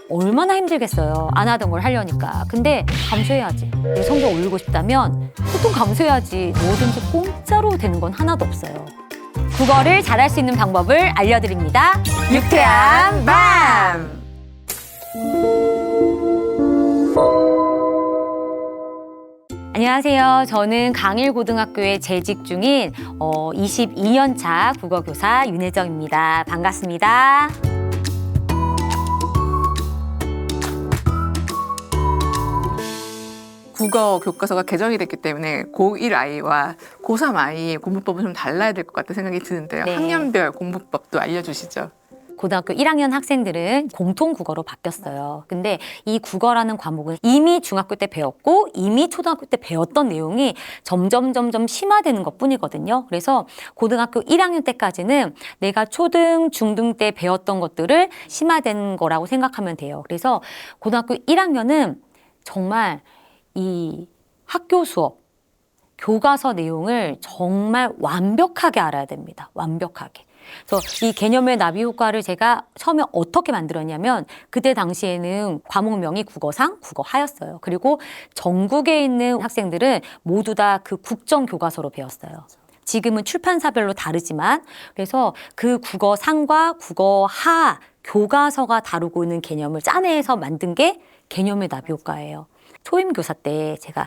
얼마나 힘들겠어요. 안 하던 걸 하려니까. 근데 감수해야지. 내 성적 올리고 싶다면 보통 감수해야지. 뭐든지 공짜로 되는 건 하나도 없어요. 국어를 잘할 수 있는 방법을 알려드립니다. 유쾌한 밤! 안녕하세요. 저는 강일고등학교에 재직 중인 22년차 국어교사 윤혜정입니다. 반갑습니다. 국어 교과서가 개정이 됐기 때문에 고1 아이와 고3 아이의 공부법은 좀 달라야 될 것 같다는 생각이 드는데요. 네. 학년별 공부법도 알려주시죠. 고등학교 1학년 학생들은 공통 국어로 바뀌었어요. 근데 이 국어라는 과목은 이미 중학교 때 배웠고 이미 초등학교 때 배웠던 내용이 점점 심화되는 것뿐이거든요. 그래서 고등학교 1학년 때까지는 내가 초등, 중등 때 배웠던 것들을 심화된 거라고 생각하면 돼요. 그래서 고등학교 1학년은 정말 이 학교 수업, 교과서 내용을 정말 완벽하게 알아야 됩니다. 완벽하게. 그래서 이 개념의 나비 효과를 제가 처음에 어떻게 만들었냐면 그때 당시에는 과목명이 국어상, 국어하였어요. 그리고 전국에 있는 학생들은 모두 다 그 국정 교과서로 배웠어요. 지금은 출판사별로 다르지만 그래서 그 국어상과 국어하 교과서가 다루고 있는 개념을 짜내서 만든 게 개념의 나비 효과예요. 초임교사 때 제가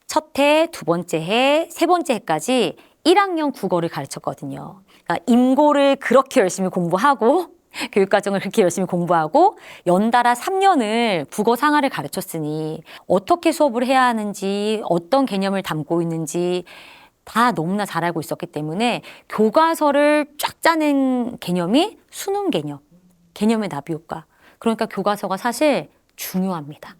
첫 해, 두 번째 해, 세 번째 해까지 1학년 국어를 가르쳤거든요. 그러니까 임고를 그렇게 열심히 공부하고 교육과정을 그렇게 열심히 공부하고 연달아 3년을 국어 상하를 가르쳤으니 어떻게 수업을 해야 하는지 어떤 개념을 담고 있는지 다 너무나 잘 알고 있었기 때문에 교과서를 쫙 짜낸 개념이 수능 개념, 개념의 나비 효과. 그러니까 교과서가 사실 중요합니다.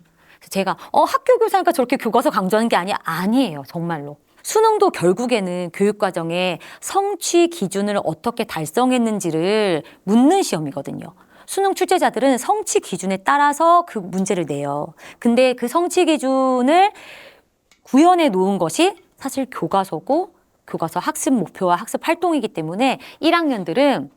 제가 학교 교사니까 저렇게 교과서 강조하는 게 아니에요. 정말로. 수능도 결국에는 교육과정에 성취 기준을 어떻게 달성했는지를 묻는 시험이거든요. 수능 출제자들은 성취 기준에 따라서 그 문제를 내요. 근데 그 성취 기준을 구현해 놓은 것이 사실 교과서고 교과서 학습 목표와 학습 활동이기 때문에 1학년들은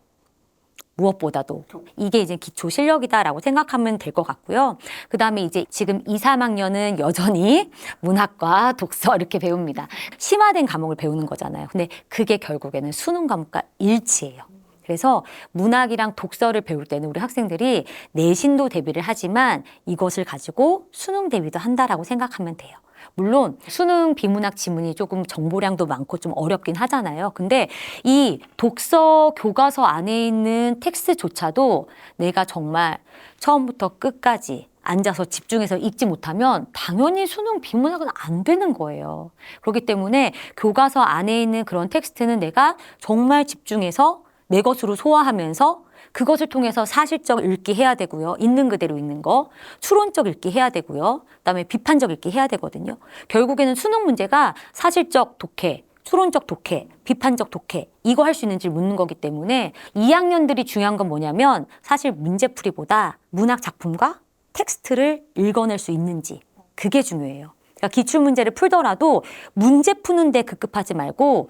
무엇보다도 이게 이제 기초 실력이다라고 생각하면 될 것 같고요. 그 다음에 이제 지금 2, 3학년은 여전히 문학과 독서 이렇게 배웁니다. 심화된 과목을 배우는 거잖아요. 근데 그게 결국에는 수능 과목과 일치해요. 그래서 문학이랑 독서를 배울 때는 우리 학생들이 내신도 대비를 하지만 이것을 가지고 수능 대비도 한다라고 생각하면 돼요. 물론 수능 비문학 지문이 조금 정보량도 많고 좀 어렵긴 하잖아요. 근데 이 독서 교과서 안에 있는 텍스트조차도 내가 정말 처음부터 끝까지 앉아서 집중해서 읽지 못하면 당연히 수능 비문학은 안 되는 거예요. 그렇기 때문에 교과서 안에 있는 그런 텍스트는 내가 정말 집중해서 내 것으로 소화하면서 그것을 통해서 사실적 읽기 해야 되고요. 있는 그대로 읽는 거. 추론적 읽기 해야 되고요. 그다음에 비판적 읽기 해야 되거든요. 결국에는 수능 문제가 사실적 독해, 추론적 독해, 비판적 독해 이거 할 수 있는지를 묻는 거기 때문에 2학년들이 중요한 건 뭐냐면 사실 문제풀이보다 문학 작품과 텍스트를 읽어낼 수 있는지 그게 중요해요. 그러니까 기출문제를 풀더라도 문제 푸는데 급급하지 말고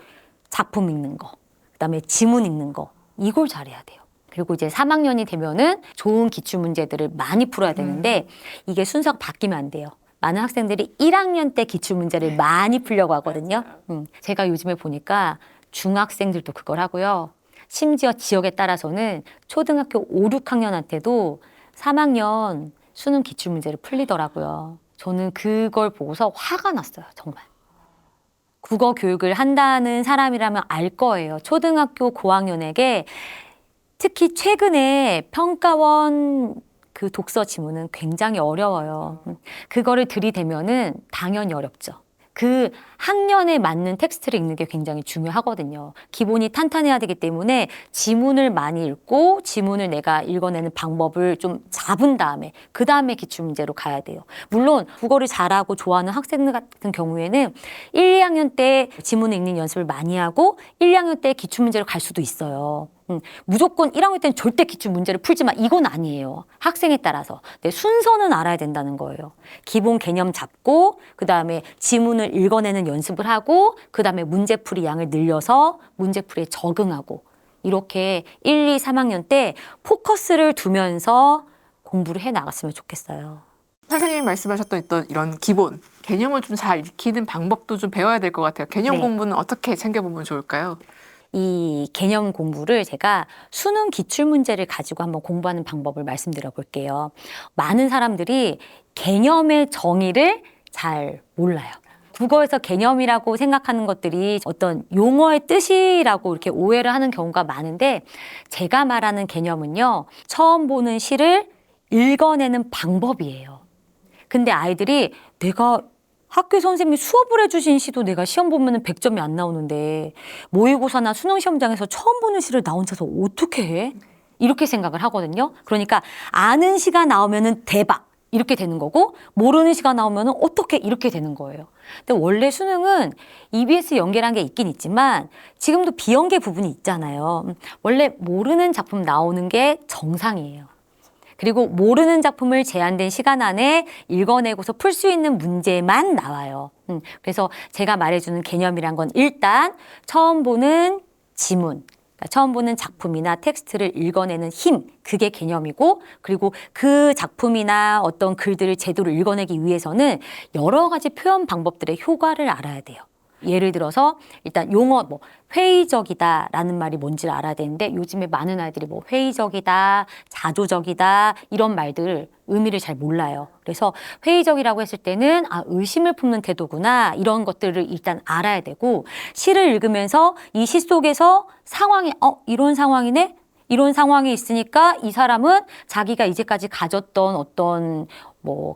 작품 읽는 거, 그다음에 지문 읽는 거 이걸 잘해야 돼요. 그리고 이제 3학년이 되면은 좋은 기출문제들을 많이 풀어야 되는데 이게 순서가 바뀌면 안 돼요. 많은 학생들이 1학년 때 기출문제를 많이 풀려고 하거든요. 제가 요즘에 보니까 중학생들도 그걸 하고요. 심지어 지역에 따라서는 초등학교 5, 6학년한테도 3학년 수능 기출문제를 풀리더라고요. 저는 그걸 보고서 화가 났어요. 정말. 국어 교육을 한다는 사람이라면 알 거예요. 초등학교 고학년에게 특히 최근에 평가원 그 독서 지문은 굉장히 어려워요. 그거를 들이대면은 당연히 어렵죠. 그 학년에 맞는 텍스트를 읽는 게 굉장히 중요하거든요. 기본이 탄탄해야 되기 때문에 지문을 많이 읽고 지문을 내가 읽어내는 방법을 좀 잡은 다음에 그 다음에 기출문제로 가야 돼요. 물론 국어를 잘하고 좋아하는 학생들 같은 경우에는 1, 2학년 때 지문을 읽는 연습을 많이 하고 1, 2학년 때 기출문제로 갈 수도 있어요. 무조건 1학년 때는 절대 기출 문제를 풀지 마. 이건 아니에요. 학생에 따라서. 내 순서는 알아야 된다는 거예요. 기본 개념 잡고 그다음에 지문을 읽어내는 연습을 하고 그다음에 문제풀이 양을 늘려서 문제풀이에 적응하고 이렇게 1, 2, 3학년 때 포커스를 두면서 공부를 해 나갔으면 좋겠어요. 선생님이 말씀하셨던 이런 기본 개념을 좀 잘 익히는 방법도 좀 배워야 될 것 같아요. 개념 네. 공부는 어떻게 챙겨보면 좋을까요? 이 개념 공부를 제가 수능 기출 문제를 가지고 한번 공부하는 방법을 말씀드려 볼게요. 많은 사람들이 개념의 정의를 잘 몰라요. 국어에서 개념이라고 생각하는 것들이 어떤 용어의 뜻이라고 이렇게 오해를 하는 경우가 많은데, 제가 말하는 개념은요, 처음 보는 시를 읽어내는 방법이에요. 근데 아이들이 내가 학교 선생님이 수업을 해주신 시도 내가 시험 보면은 100점이 안 나오는데 모의고사나 수능 시험장에서 처음 보는 시를 나 혼자서 어떻게 해? 이렇게 생각을 하거든요. 그러니까 아는 시가 나오면은 대박 이렇게 되는 거고, 모르는 시가 나오면은 어떻게 이렇게 되는 거예요. 근데 원래 수능은 EBS 연계란 게 있긴 있지만 지금도 비연계 부분이 있잖아요. 원래 모르는 작품 나오는 게 정상이에요. 그리고 모르는 작품을 제한된 시간 안에 읽어내고서 풀 수 있는 문제만 나와요. 그래서 제가 말해주는 개념이란 건 일단 처음 보는 지문, 그러니까 처음 보는 작품이나 텍스트를 읽어내는 힘, 그게 개념이고, 그리고 그 작품이나 어떤 글들을 제대로 읽어내기 위해서는 여러 가지 표현 방법들의 효과를 알아야 돼요. 예를 들어서 일단 용어 회의적이다라는 말이 뭔지를 알아야 되는데, 요즘에 많은 아이들이 회의적이다, 자조적이다 이런 말들 의미를 잘 몰라요. 그래서 회의적이라고 했을 때는 의심을 품는 태도구나, 이런 것들을 일단 알아야 되고, 시를 읽으면서 이 시 속에서 상황이 이런 상황이네? 이런 상황이 있으니까 이 사람은 자기가 이제까지 가졌던 어떤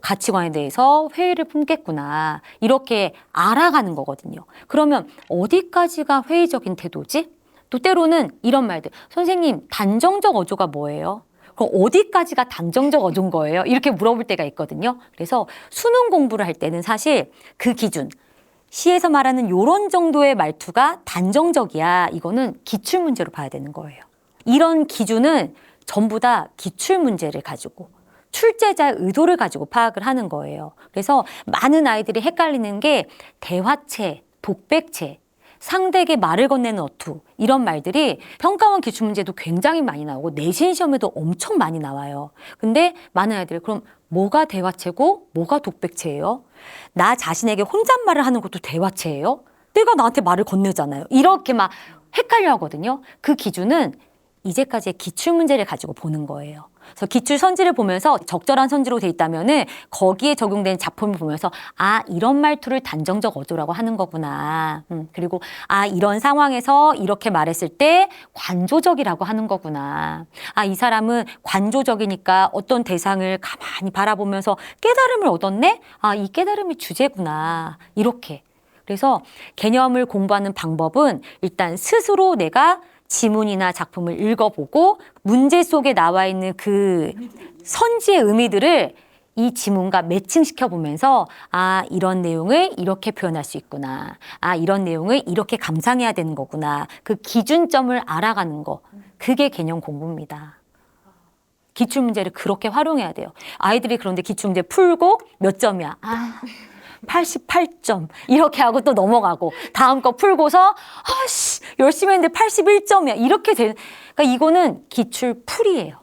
가치관에 대해서 회의를 품겠구나, 이렇게 알아가는 거거든요. 그러면 어디까지가 회의적인 태도지? 또 때로는 이런 말들, 선생님 단정적 어조가 뭐예요? 그럼 어디까지가 단정적 어조인 거예요? 이렇게 물어볼 때가 있거든요. 그래서 수능 공부를 할 때는 사실 그 기준, 시에서 말하는 요런 정도의 말투가 단정적이야, 이거는 기출문제로 봐야 되는 거예요. 이런 기준은 전부 다 기출문제를 가지고 출제자의 의도를 가지고 파악을 하는 거예요. 그래서 많은 아이들이 헷갈리는 게 대화체, 독백체, 상대에게 말을 건네는 어투, 이런 말들이 평가원 기출문제도 굉장히 많이 나오고 내신 시험에도 엄청 많이 나와요. 근데 많은 아이들이 그럼 뭐가 대화체고 뭐가 독백체예요? 나 자신에게 혼잣말을 하는 것도 대화체예요? 내가 나한테 말을 건네잖아요. 이렇게 막 헷갈려 하거든요. 그 기준은 이제까지의 기출문제를 가지고 보는 거예요. 그래서 기출 선지를 보면서 적절한 선지로 돼 있다면은 거기에 적용된 작품을 보면서 이런 말투를 단정적 어조라고 하는 거구나. 그리고 이런 상황에서 이렇게 말했을 때 관조적이라고 하는 거구나. 이 사람은 관조적이니까 어떤 대상을 가만히 바라보면서 깨달음을 얻었네? 이 깨달음이 주제구나. 이렇게. 그래서 개념을 공부하는 방법은 일단 스스로 내가 지문이나 작품을 읽어보고 문제 속에 나와 있는 그 선지의 의미들을 이 지문과 매칭시켜 보면서 이런 내용을 이렇게 표현할 수 있구나. 이런 내용을 이렇게 감상해야 되는 거구나. 그 기준점을 알아가는 거. 그게 개념 공부입니다. 기출문제를 그렇게 활용해야 돼요. 아이들이 그런데 기출문제 풀고 몇 점이야? 88점 이렇게 하고 또 넘어가고, 다음 거 풀고서 열심히 했는데 81점이야 이렇게 되는, 그러니까 이거는 기출 풀이에요.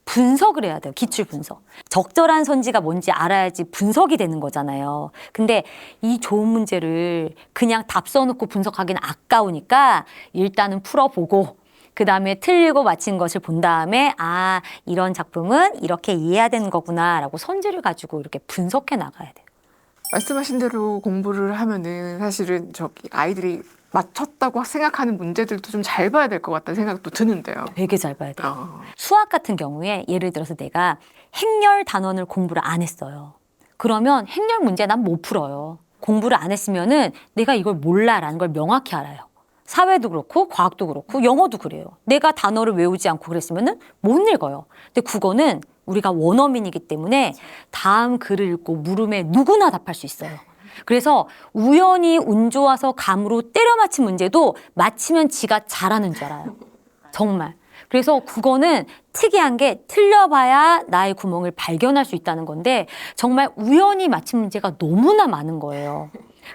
분석을 해야 돼요. 기출 분석. 적절한 선지가 뭔지 알아야지 분석이 되는 거잖아요. 근데 이 좋은 문제를 그냥 답 써놓고 분석하기는 아까우니까 일단은 풀어보고 그 다음에 틀리고 맞힌 것을 본 다음에 이런 작품은 이렇게 이해해야 되는 거구나 라고 선지를 가지고 이렇게 분석해 나가야 돼요. 말씀하신 대로 공부를 하면은 사실은 아이들이 맞췄다고 생각하는 문제들도 좀 잘 봐야 될 것 같다는 생각도 드는데요. 되게 잘 봐야 돼요. 수학 같은 경우에 예를 들어서 내가 행렬 단원을 공부를 안 했어요. 그러면 행렬 문제 난 못 풀어요. 공부를 안 했으면은 내가 이걸 몰라라는 걸 명확히 알아요. 사회도 그렇고 과학도 그렇고 영어도 그래요. 내가 단어를 외우지 않고 그랬으면은 못 읽어요. 근데 국어는 우리가 원어민이기 때문에 다음 글을 읽고 물음에 누구나 답할 수 있어요. 그래서 우연히 운 좋아서 감으로 때려 맞힌 문제도 맞히면 지가 잘하는 줄 알아요. 정말. 그래서 국어는 특이한 게 틀려봐야 나의 구멍을 발견할 수 있다는 건데 정말 우연히 맞힌 문제가 너무나 많은 거예요.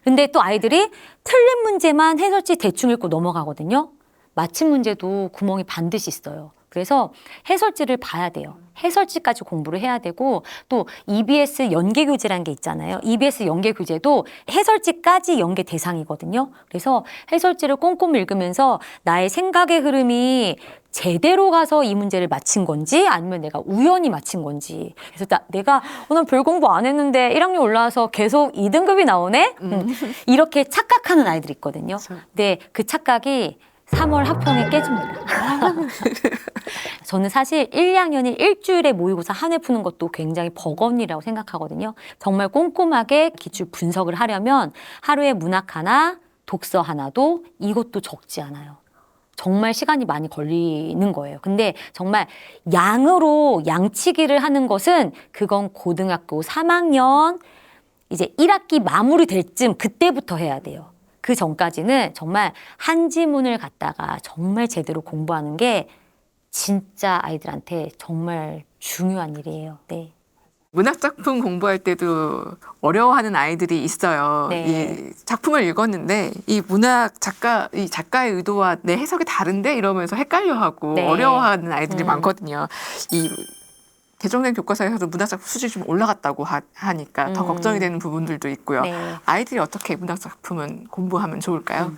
근데 또 아이들이 틀린 문제만 해설지 대충 읽고 넘어가거든요. 맞힌 문제도 구멍이 반드시 있어요. 그래서 해설지를 봐야 돼요. 해설지까지 공부를 해야 되고 또 EBS 연계교재라는 게 있잖아요. EBS 연계교재도 해설지까지 연계 대상이거든요. 그래서 해설지를 꼼꼼히 읽으면서 나의 생각의 흐름이 제대로 가서 이 문제를 맞힌 건지 아니면 내가 우연히 맞힌 건지. 그래서 내가 오늘 별 공부 안 했는데 1학년 올라와서 계속 2등급이 나오네? 이렇게 착각하는 아이들이 있거든요. 근데 그 착각이 3월 학평에 깨집니다. 저는 사실 1, 2학년이 일주일에 모의고사 한 회 푸는 것도 굉장히 버거운이라고 생각하거든요. 정말 꼼꼼하게 기출 분석을 하려면 하루에 문학 하나, 독서 하나도 이것도 적지 않아요. 정말 시간이 많이 걸리는 거예요. 근데 정말 양으로 양치기를 하는 것은 그건 고등학교 3학년 이제 1학기 마무리 될 쯤 그때부터 해야 돼요. 그 전까지는 정말 한 지문을 갖다가 정말 제대로 공부하는 게 진짜 아이들한테 정말 중요한 일이에요. 네. 문학작품 공부할 때도 어려워하는 아이들이 있어요. 네. 이 작품을 읽었는데 이 문학 작가, 이 작가의 의도와 내 해석이 다른데 이러면서 헷갈려하고 네. 어려워하는 아이들이 많거든요. 이 개정된 교과서에서도 문학작품 수준이 좀 올라갔다고 하니까 더 걱정이 되는 부분들도 있고요. 네. 아이들이 어떻게 문학작품은 공부하면 좋을까요?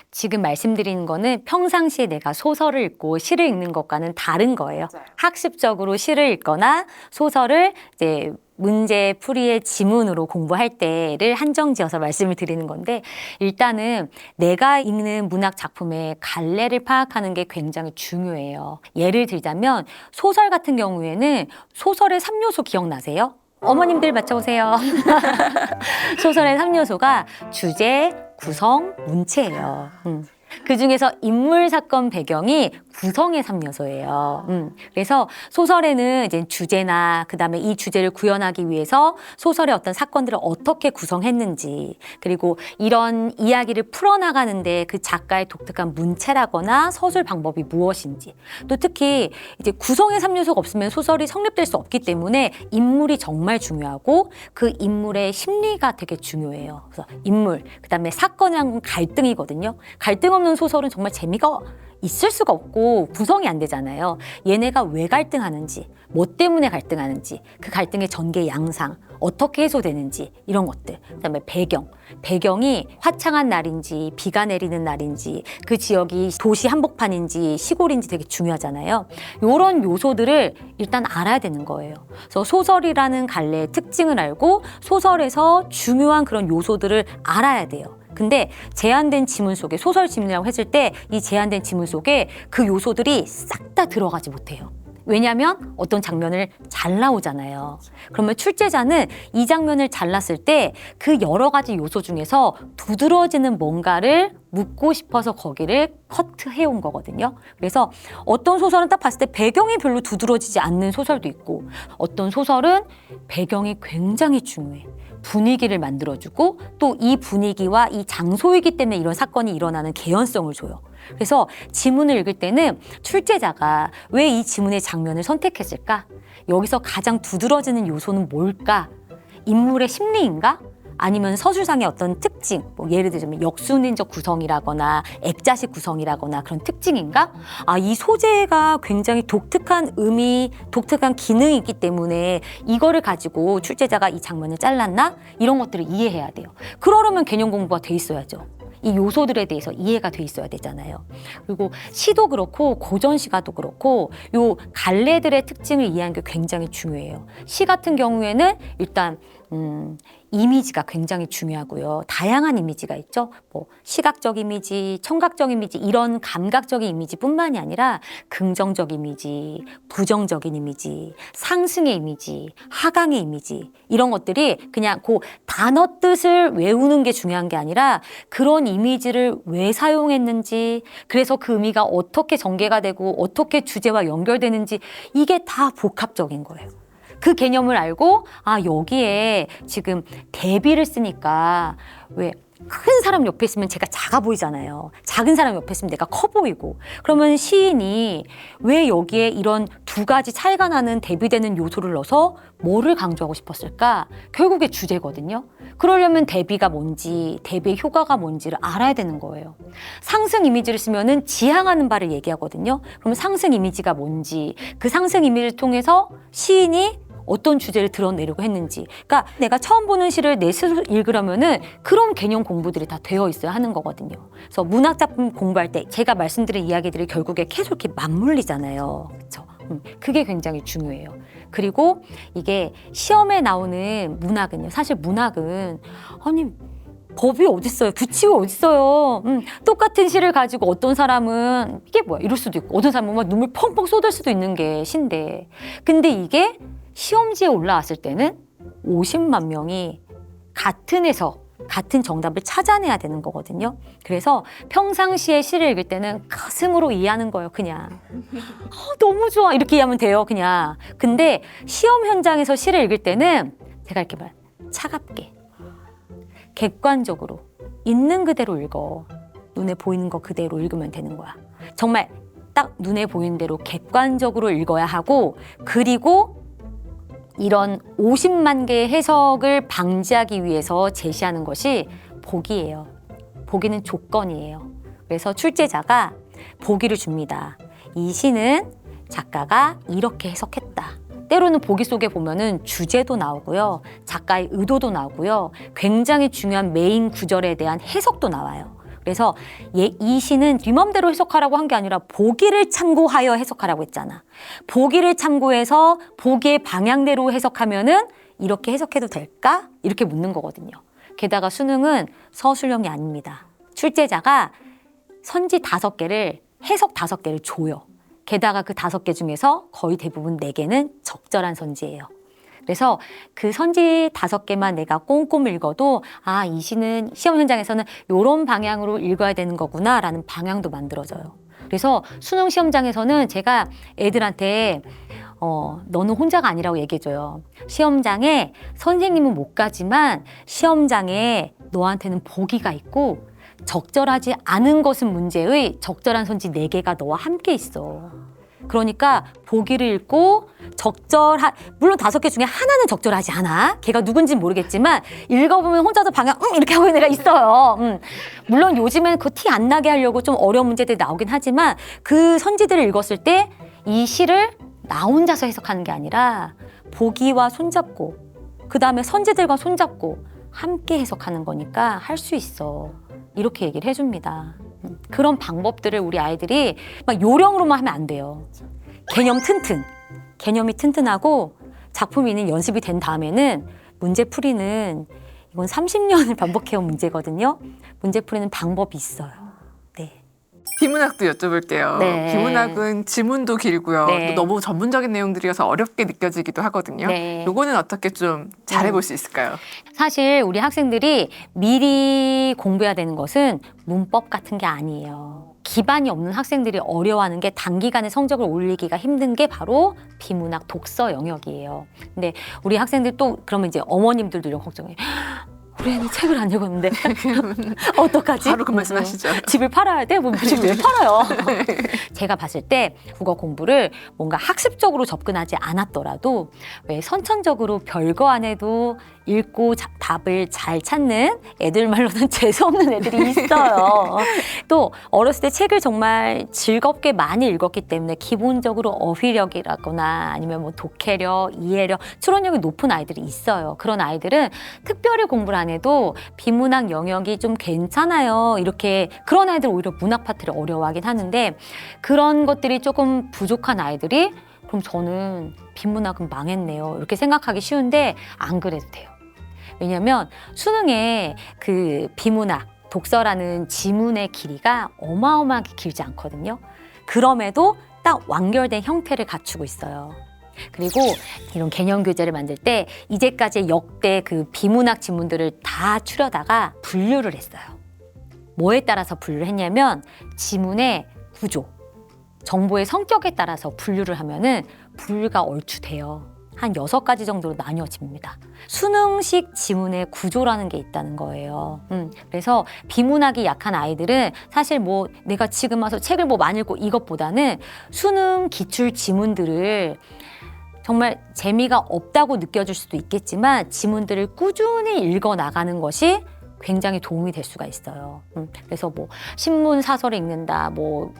지금 말씀드리는 거는 평상시에 내가 소설을 읽고 시를 읽는 것과는 다른 거예요. 맞아요. 학습적으로 시를 읽거나 소설을 이제 문제 풀이의 지문으로 공부할 때를 한정지어서 말씀을 드리는 건데 일단은 내가 읽는 문학 작품의 갈래를 파악하는 게 굉장히 중요해요. 예를 들자면 소설 같은 경우에는 소설의 3요소 기억나세요? 어머님들 맞춰보세요. 소설의 3요소가 주제, 구성, 문체예요. 그 중에서 인물, 사건, 배경이 구성의 3요소예요. 그래서 소설에는 이제 주제나 그다음에 이 주제를 구현하기 위해서 소설의 어떤 사건들을 어떻게 구성했는지 그리고 이런 이야기를 풀어나가는데 그 작가의 독특한 문체라거나 서술 방법이 무엇인지 또 특히 이제 구성의 3요소가 없으면 소설이 성립될 수 없기 때문에 인물이 정말 중요하고 그 인물의 심리가 되게 중요해요. 그래서 인물, 그다음에 사건이란 건 갈등이거든요. 갈등 없는 소설은 정말 재미가 있을 수가 없고 구성이 안 되잖아요. 얘네가 왜 갈등하는지, 뭐 때문에 갈등하는지, 그 갈등의 전개 양상, 어떻게 해소되는지 이런 것들. 그다음에 배경이 화창한 날인지 비가 내리는 날인지 그 지역이 도시 한복판인지 시골인지 되게 중요하잖아요. 이런 요소들을 일단 알아야 되는 거예요. 그래서 소설이라는 갈래의 특징을 알고 소설에서 중요한 그런 요소들을 알아야 돼요. 근데 제한된 지문 속에 소설 지문이라고 했을 때 이 제한된 지문 속에 그 요소들이 싹 다 들어가지 못해요. 왜냐하면 어떤 장면을 잘 나오잖아요. 그러면 출제자는 이 장면을 잘랐을 때 그 여러 가지 요소 중에서 두드러지는 뭔가를 묻고 싶어서 거기를 커트해온 거거든요. 그래서 어떤 소설은 딱 봤을 때 배경이 별로 두드러지지 않는 소설도 있고 어떤 소설은 배경이 굉장히 중요해. 분위기를 만들어주고 또 이 분위기와 이 장소이기 때문에 이런 사건이 일어나는 개연성을 줘요. 그래서 지문을 읽을 때는 출제자가 왜 이 지문의 장면을 선택했을까? 여기서 가장 두드러지는 요소는 뭘까? 인물의 심리인가? 아니면 서술상의 어떤 특징, 뭐 예를 들자면 역순인적 구성이라거나 액자식 구성이라거나 그런 특징인가? 아, 이 소재가 굉장히 독특한 의미, 독특한 기능이 있기 때문에 이거를 가지고 출제자가 이 장면을 잘랐나? 이런 것들을 이해해야 돼요. 그러려면 개념 공부가 돼 있어야죠. 이 요소들에 대해서 이해가 돼 있어야 되잖아요. 그리고 시도 그렇고 고전시가도 그렇고 요 갈래들의 특징을 이해하는 게 굉장히 중요해요. 시 같은 경우에는 일단 이미지가 굉장히 중요하고요. 다양한 이미지가 있죠. 뭐 시각적 이미지, 청각적 이미지 이런 감각적인 이미지뿐만이 아니라 긍정적 이미지, 부정적인 이미지, 상승의 이미지, 하강의 이미지 이런 것들이 그냥 그 단어 뜻을 외우는 게 중요한 게 아니라 그런 이미지를 왜 사용했는지 그래서 그 의미가 어떻게 전개가 되고 어떻게 주제와 연결되는지 이게 다 복합적인 거예요. 그 개념을 알고 아 여기에 지금 대비를 쓰니까 왜 큰 사람 옆에 있으면 제가 작아 보이잖아요. 작은 사람 옆에 있으면 내가 커 보이고. 그러면 시인이 왜 여기에 이런 두 가지 차이가 나는 대비되는 요소를 넣어서 뭐를 강조하고 싶었을까? 결국에 주제거든요. 그러려면 대비가 뭔지, 대비의 효과가 뭔지를 알아야 되는 거예요. 상승 이미지를 쓰면은 지향하는 바를 얘기하거든요. 그러면 상승 이미지가 뭔지, 그 상승 이미지를 통해서 시인이 어떤 주제를 드러내려고 했는지. 그러니까 내가 처음 보는 시를 내 스스로 읽으려면은 그런 개념 공부들이 다 되어 있어야 하는 거거든요. 그래서 문학 작품 공부할 때 제가 말씀드린 이야기들이 결국에 계속 이렇게 맞물리잖아요. 그렇죠? 그게 굉장히 중요해요. 그리고 이게 시험에 나오는 문학은요. 사실 문학은 아니 법이 어딨어요? 규칙이 어딨어요? 똑같은 시를 가지고 어떤 사람은 이게 뭐야? 이럴 수도 있고 어떤 사람은 막 눈물 펑펑 쏟을 수도 있는 게 시인데 근데 이게 시험지에 올라왔을 때는 50만 명이 같은 해석, 같은 정답을 찾아내야 되는 거거든요. 그래서 평상시에 시를 읽을 때는 가슴으로 이해하는 거예요, 그냥. 너무 좋아, 이렇게 이해하면 돼요, 그냥. 근데 시험 현장에서 시를 읽을 때는 제가 이렇게 차갑게, 객관적으로, 있는 그대로 읽어. 눈에 보이는 거 그대로 읽으면 되는 거야. 정말 딱 눈에 보이는 대로 객관적으로 읽어야 하고 그리고 이런 50만 개의 해석을 방지하기 위해서 제시하는 것이 보기예요. 보기는 조건이에요. 그래서 출제자가 보기를 줍니다. 이 시는 작가가 이렇게 해석했다. 때로는 보기 속에 보면은 주제도 나오고요. 작가의 의도도 나오고요. 굉장히 중요한 메인 구절에 대한 해석도 나와요. 그래서 이 시는 네 맘대로 해석하라고 한 게 아니라 보기를 참고하여 해석하라고 했잖아. 보기를 참고해서 보기의 방향대로 해석하면은 이렇게 해석해도 될까? 이렇게 묻는 거거든요. 게다가 수능은 서술형이 아닙니다. 출제자가 선지 5개를 해석 5개를 줘요. 게다가 그 5개 중에서 거의 대부분 4개는 적절한 선지예요. 그래서 그 선지 5개만 내가 꼼꼼히 읽어도 아, 이 시는 시험 현장에서는 이런 방향으로 읽어야 되는 거구나 라는 방향도 만들어져요. 그래서 수능 시험장에서는 제가 애들한테 너는 혼자가 아니라고 얘기해줘요. 시험장에 선생님은 못 가지만 시험장에 너한테는 보기가 있고 적절하지 않은 것은 문제의 적절한 선지 4개가 너와 함께 있어. 그러니까 보기를 읽고 물론 5개 중에 하나는 적절하지 않아. 걔가 누군지는 모르겠지만 읽어보면 혼자서 방향 이렇게 하고 있는 애가 있어요. 물론 요즘엔 그 티 안 나게 하려고 좀 어려운 문제들이 나오긴 하지만 그 선지들을 읽었을 때 이 시를 나 혼자서 해석하는 게 아니라 보기와 손잡고 그 다음에 선지들과 손잡고 함께 해석하는 거니까 할 수 있어. 이렇게 얘기를 해줍니다. 그런 방법들을 우리 아이들이 막 요령으로만 하면 안 돼요. 개념이 튼튼하고 작품이 있는 연습이 된 다음에는 문제풀이는 이건 30년을 반복해온 문제거든요. 문제풀이는 방법이 있어요. 네. 비문학도 여쭤볼게요. 네. 비문학은 지문도 길고요. 네. 또 너무 전문적인 내용들이어서 어렵게 느껴지기도 하거든요. 네. 요거는 어떻게 좀 잘해볼 수 있을까요? 사실 우리 학생들이 미리 공부해야 되는 것은 문법 같은 게 아니에요. 기반이 없는 학생들이 어려워하는 게 단기간에 성적을 올리기가 힘든 게 바로 비문학 독서 영역이에요. 근데 우리 학생들 또 그러면 이제 어머님들도 이런 걱정해. 우리 애는 책을 안 읽었는데 어떡하지? 바로 그 말씀하시죠. 집을 팔아야 돼? 뭐 집을 왜 팔아요? 제가 봤을 때 국어 공부를 뭔가 학습적으로 접근하지 않았더라도 왜 선천적으로 별거 안 해도 읽고 답을 잘 찾는 애들 말로는 재수없는 애들이 있어요. 또 어렸을 때 책을 정말 즐겁게 많이 읽었기 때문에 기본적으로 어휘력이라거나 아니면 뭐 독해력, 이해력, 추론력이 높은 아이들이 있어요. 그런 아이들은 특별히 공부를 안 해도 비문학 영역이 좀 괜찮아요. 이렇게 그런 아이들 오히려 문학 파트를 어려워하긴 하는데 그런 것들이 조금 부족한 아이들이 그럼 저는 비문학은 망했네요. 이렇게 생각하기 쉬운데 안 그래도 돼요. 왜냐하면 수능에 그 비문학, 독서라는 지문의 길이가 어마어마하게 길지 않거든요. 그럼에도 딱 완결된 형태를 갖추고 있어요. 그리고 이런 개념 교재를 만들 때 이제까지 역대 그 비문학 지문들을 다 추려다가 분류를 했어요. 뭐에 따라서 분류를 했냐면 지문의 구조, 정보의 성격에 따라서 분류를 하면은 분류가 얼추 돼요. 한 6가지 정도로 나뉘어집니다. 수능식 지문의 구조라는 게 있다는 거예요. 그래서 비문학이 약한 아이들은 사실 뭐 내가 지금 와서 책을 뭐 많이 읽고 이것보다는 수능 기출 지문들을 정말 재미가 없다고 느껴질 수도 있겠지만 지문들을 꾸준히 읽어 나가는 것이 굉장히 도움이 될 수가 있어요. 그래서 뭐 신문 사설을 읽는다, 뭐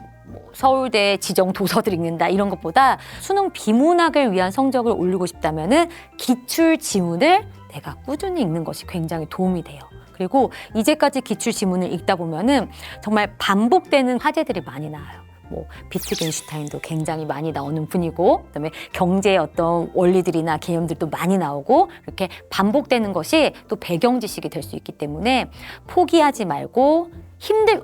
서울대 지정 도서들 읽는다 이런 것보다 수능 비문학을 위한 성적을 올리고 싶다면은 기출 지문을 내가 꾸준히 읽는 것이 굉장히 도움이 돼요. 그리고 이제까지 기출 지문을 읽다 보면은 정말 반복되는 화제들이 많이 나와요. 뭐 비트겐슈타인도 굉장히 많이 나오는 분이고, 그다음에 경제의 어떤 원리들이나 개념들도 많이 나오고, 이렇게 반복되는 것이 또 배경 지식이 될 수 있기 때문에 포기하지 말고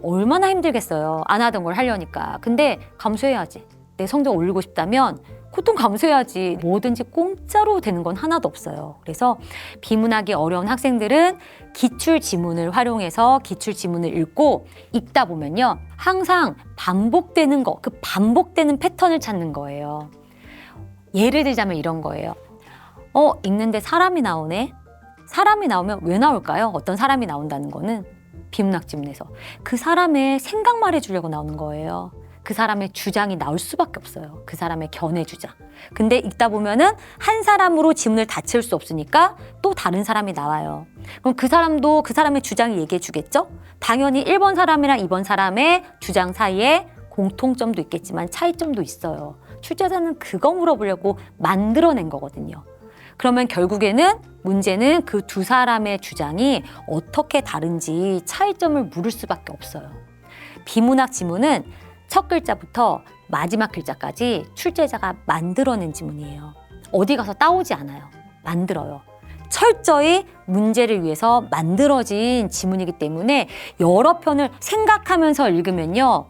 얼마나 힘들겠어요. 안 하던 걸 하려니까. 근데 감수해야지. 내 성적 올리고 싶다면 고통 감수해야지. 뭐든지 공짜로 되는 건 하나도 없어요. 그래서 비문학이 어려운 학생들은 기출 지문을 활용해서 기출 지문을 읽다 보면요. 항상 반복되는 그 반복되는 패턴을 찾는 거예요. 예를 들자면 이런 거예요. 읽는데 사람이 나오네? 사람이 나오면 왜 나올까요? 어떤 사람이 나온다는 거는 비문학 지문에서 그 사람의 생각 말해주려고 나오는 거예요. 그 사람의 주장이 나올 수밖에 없어요. 그 사람의 견해 주장. 근데 읽다 보면은 한 사람으로 지문을 다 채울 수 없으니까 또 다른 사람이 나와요. 그럼 그 사람도 그 사람의 주장을 얘기해 주겠죠? 당연히 1번 사람이랑 2번 사람의 주장 사이에 공통점도 있겠지만 차이점도 있어요. 출제자는 그거 물어보려고 만들어낸 거거든요. 그러면 결국에는 문제는 그 두 사람의 주장이 어떻게 다른지 차이점을 물을 수밖에 없어요. 비문학 지문은 첫 글자부터 마지막 글자까지 출제자가 만들어낸 지문이에요. 어디 가서 따오지 않아요. 만들어요. 철저히 문제를 위해서 만들어진 지문이기 때문에 여러 편을 생각하면서 읽으면요.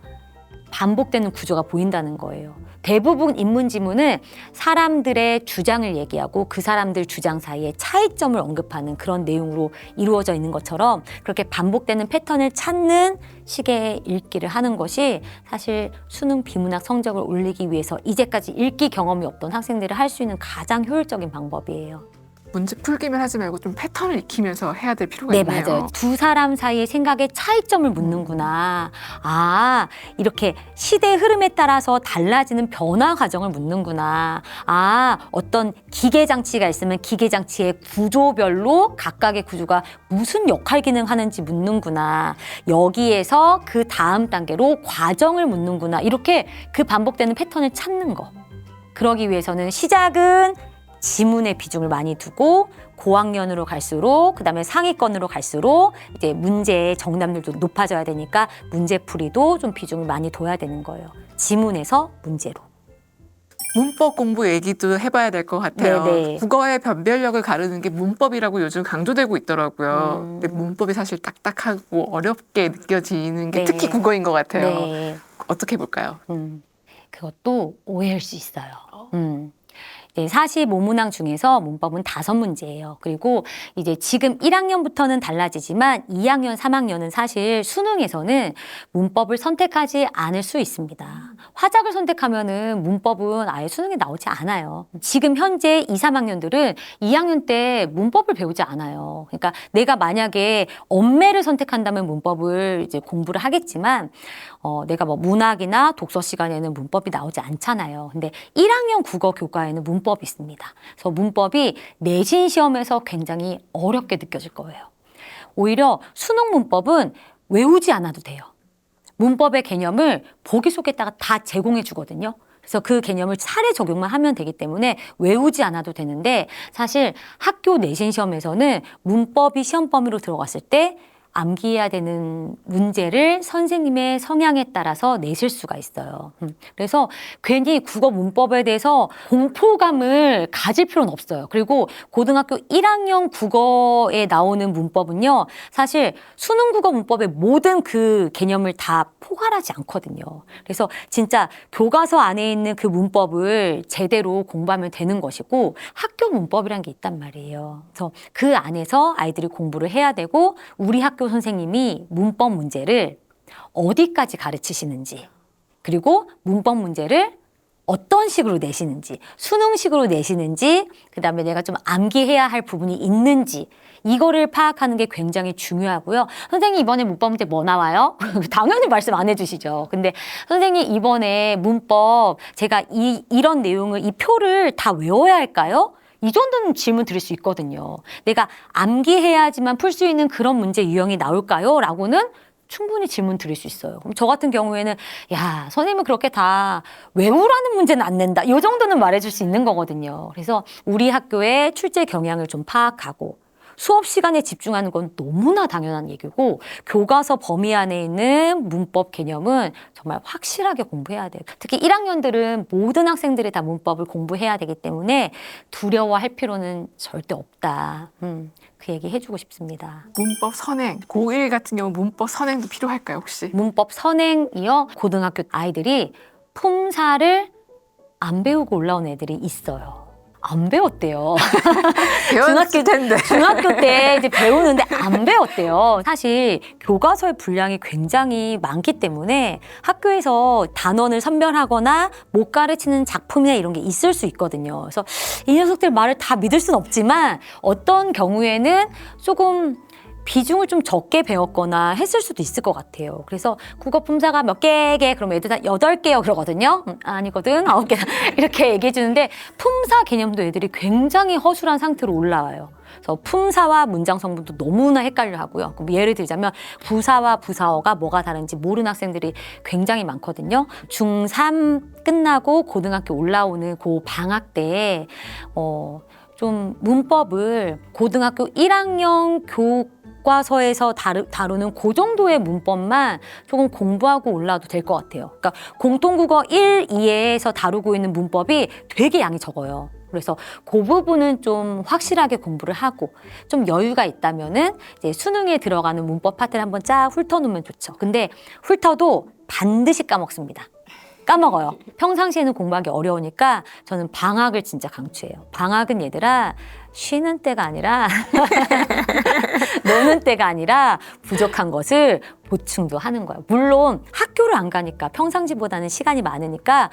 반복되는 구조가 보인다는 거예요. 대부분 인문 지문은 사람들의 주장을 얘기하고 그 사람들 주장 사이에 차이점을 언급하는 그런 내용으로 이루어져 있는 것처럼 그렇게 반복되는 패턴을 찾는 식의 읽기를 하는 것이 사실 수능 비문학 성적을 올리기 위해서 이제까지 읽기 경험이 없던 학생들이 할 수 있는 가장 효율적인 방법이에요. 문제 풀기만 하지 말고 좀 패턴을 익히면서 해야 될 필요가 네, 있네요. 맞아요. 두 사람 사이의 생각의 차이점을 묻는구나. 아, 이렇게 시대의 흐름에 따라서 달라지는 변화 과정을 묻는구나. 아, 어떤 기계 장치가 있으면 기계 장치의 구조별로 각각의 구조가 무슨 역할 기능하는지 묻는구나. 여기에서 그 다음 단계로 과정을 묻는구나. 이렇게 그 반복되는 패턴을 찾는 거. 그러기 위해서는 시작은 지문의 비중을 많이 두고 고학년으로 갈수록 그다음에 상위권으로 갈수록 이제 문제의 정답률도 높아져야 되니까 문제풀이도 좀 비중을 많이 둬야 되는 거예요. 지문에서 문제로. 문법 공부 얘기도 해봐야 될 것 같아요. 네네. 국어의 변별력을 가르는 게 문법이라고 요즘 강조되고 있더라고요. 근데 문법이 사실 딱딱하고 어렵게 느껴지는 게 네. 특히 국어인 것 같아요. 네. 어떻게 볼까요? 그것도 오해할 수 있어요. 네, 45문항 중에서 문법은 5문제예요. 그리고 이제 지금 1학년부터는 달라지지만 2학년, 3학년은 사실 수능에서는 문법을 선택하지 않을 수 있습니다. 화작을 선택하면은 문법은 아예 수능에 나오지 않아요. 지금 현재 2, 3학년들은 2학년 때 문법을 배우지 않아요. 그러니까 내가 만약에 엄매를 선택한다면 문법을 이제 공부를 하겠지만 내가 뭐 문학이나 독서 시간에는 문법이 나오지 않잖아요. 근데 1학년 국어 교과에는 문법이 있습니다. 그래서 문법이 내신 시험에서 굉장히 어렵게 느껴질 거예요. 오히려 수능 문법은 외우지 않아도 돼요. 문법의 개념을 보기 속에다가 다 제공해 주거든요. 그래서 그 개념을 사례 적용만 하면 되기 때문에 외우지 않아도 되는데 사실 학교 내신 시험에서는 문법이 시험 범위로 들어갔을 때 암기해야 되는 문제를 선생님의 성향에 따라서 내실 수가 있어요. 그래서 괜히 국어 문법에 대해서 공포감을 가질 필요는 없어요. 그리고 고등학교 1학년 국어에 나오는 문법은요, 사실 수능 국어 문법의 모든 그 개념을 다 포괄하지 않거든요. 그래서 진짜 교과서 안에 있는 그 문법을 제대로 공부하면 되는 것이고 학교 문법이란 게 있단 말이에요. 그래서 그 안에서 아이들이 공부를 해야 되고 우리 학교 선생님이 문법 문제를 어디까지 가르치시는지 그리고 문법 문제를 어떤 식으로 내시는지, 수능식으로 내시는지, 그다음에 내가 좀 암기해야 할 부분이 있는지 이거를 파악하는 게 굉장히 중요하고요. 선생님 이번에 문법 문제 뭐 나와요? 당연히 말씀 안 해주시죠. 근데 선생님 이번에 문법 제가 이런 내용을 이 표를 다 외워야 할까요? 이 정도는 질문 드릴 수 있거든요. 내가 암기해야지만 풀 수 있는 그런 문제 유형이 나올까요? 라고는 충분히 질문 드릴 수 있어요. 그럼 저 같은 경우에는 야, 선생님은 그렇게 다 외우라는 문제는 안 낸다. 이 정도는 말해줄 수 있는 거거든요. 그래서 우리 학교의 출제 경향을 좀 파악하고 수업 시간에 집중하는 건 너무나 당연한 얘기고 교과서 범위 안에 있는 문법 개념은 정말 확실하게 공부해야 돼요. 특히 1학년들은 모든 학생들이 다 문법을 공부해야 되기 때문에 두려워할 필요는 절대 없다. 그 얘기 해주고 싶습니다. 문법 선행, 고1 같은 경우 문법 선행도 필요할까요, 혹시? 문법 선행이요. 고등학교 아이들이 품사를 안 배우고 올라온 애들이 있어요. 안 배웠대요. 배웠을 텐데. 중학교 때 이제 배우는데 안 배웠대요. 사실 교과서의 분량이 굉장히 많기 때문에 학교에서 단원을 선별하거나 못 가르치는 작품이나 이런 게 있을 수 있거든요. 그래서 이 녀석들 말을 다 믿을 순 없지만 어떤 경우에는 조금 비중을 좀 적게 배웠거나 했을 수도 있을 것 같아요. 그래서 국어 품사가 몇 개게 그러면 애들 다 8개요 그러거든요. 아니거든 9개 이렇게 얘기해 주는데 품사 개념도 애들이 굉장히 허술한 상태로 올라와요. 그래서 품사와 문장 성분도 너무나 헷갈려 하고요. 그럼 예를 들자면 부사와 부사어가 뭐가 다른지 모르는 학생들이 굉장히 많거든요. 중3 끝나고 고등학교 올라오는 그 방학 때에 좀 문법을 고등학교 1학년 교과서에서 다루는 그 정도의 문법만 조금 공부하고 올라도 될 것 같아요. 그러니까 공통국어 1, 2에서 다루고 있는 문법이 되게 양이 적어요. 그래서 그 부분은 좀 확실하게 공부를 하고 좀 여유가 있다면은 이제 수능에 들어가는 문법 파트를 한번 쫙 훑어놓으면 좋죠. 근데 훑어도 반드시 까먹습니다. 까먹어요. 평상시에는 공부하기 어려우니까 저는 방학을 진짜 강추해요. 방학은 얘들아 쉬는 때가 아니라 노는 때가 아니라 부족한 것을 보충도 하는 거예요. 물론 학교를 안 가니까 평상시보다는 시간이 많으니까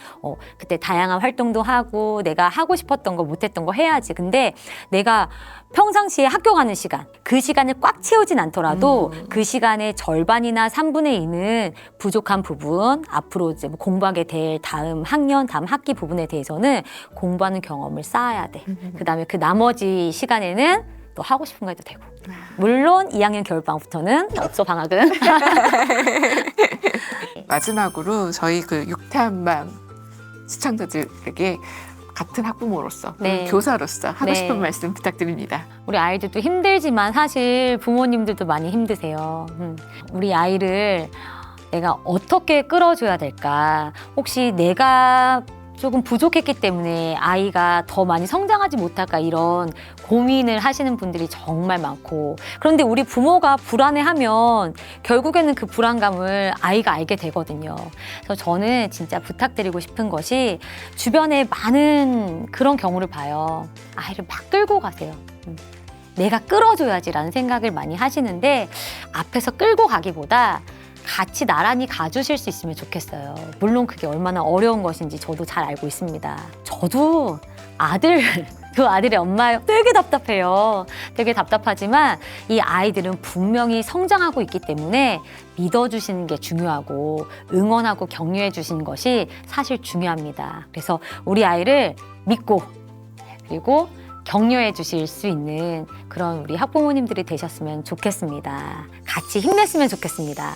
그때 다양한 활동도 하고 내가 하고 싶었던 거 못했던 거 해야지. 근데 내가 평상시에 학교 가는 시간, 그 시간을 꽉 채우진 않더라도 그 시간의 절반이나 3분의 2는 부족한 부분, 앞으로 이제 공부하게 될 다음 학년, 다음 학기 부분에 대해서는 공부하는 경험을 쌓아야 돼. 그다음에 그 나머지 시간에는 또 하고 싶은 거 해도 되고. 물론 2학년 겨울방학부터는 없어, 방학은. 마지막으로 저희 그 육태한밤 시청자들에게 같은 학부모로서, 네. 교사로서 하고 네. 싶은 말씀 부탁드립니다. 우리 아이들도 힘들지만 사실 부모님들도 많이 힘드세요. 우리 아이를 내가 어떻게 끌어줘야 될까? 혹시 내가 조금 부족했기 때문에 아이가 더 많이 성장하지 못할까 이런 고민을 하시는 분들이 정말 많고, 그런데 우리 부모가 불안해하면 결국에는 그 불안감을 아이가 알게 되거든요. 그래서 저는 진짜 부탁드리고 싶은 것이 주변에 많은 그런 경우를 봐요. 아이를 막 끌고 가세요. 내가 끌어줘야지라는 생각을 많이 하시는데 앞에서 끌고 가기보다 같이 나란히 가주실 수 있으면 좋겠어요. 물론 그게 얼마나 어려운 것인지 저도 잘 알고 있습니다. 저도 그 아들의 엄마예요. 되게 답답해요. 되게 답답하지만 이 아이들은 분명히 성장하고 있기 때문에 믿어주시는 게 중요하고 응원하고 격려해 주시는 것이 사실 중요합니다. 그래서 우리 아이를 믿고 그리고 격려해 주실 수 있는 그런 우리 학부모님들이 되셨으면 좋겠습니다. 같이 힘냈으면 좋겠습니다.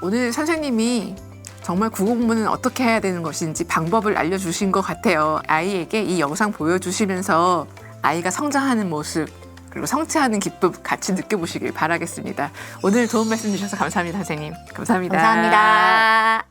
오늘 선생님이 정말 국어 공부는 어떻게 해야 되는 것인지 방법을 알려주신 것 같아요. 아이에게 이 영상 보여주시면서 아이가 성장하는 모습 그리고 성취하는 기쁨 같이 느껴보시길 바라겠습니다. 오늘 도움 말씀 주셔서 감사합니다, 선생님. 감사합니다. 감사합니다.